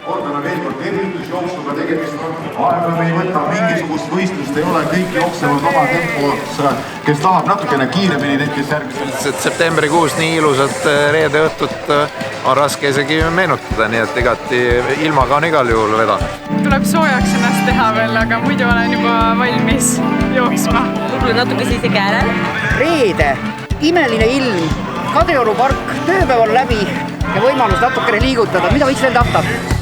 Kordame veel kord, tervitusjooksuga tegemist on. Aega me ei võta, mingisugust võistlust ei ole, kõik jooksevad oma tempos. Kes tahab natukene kiiremini, need kes järgmisel. Septembrikuus nii ilusat reede õhtut on raske isegi meenutada, nii et igati ilmaga on igal juhul vedanud. Tuleb soojaks ennast teha veel, aga muidu olen juba valmis jooksma. Võib-olla natuke siis käele. Reede, imeline ilm, Kadrioru park, tööpäev on läbi ja võimalus natukene liigutada, mida võiks veel tahta?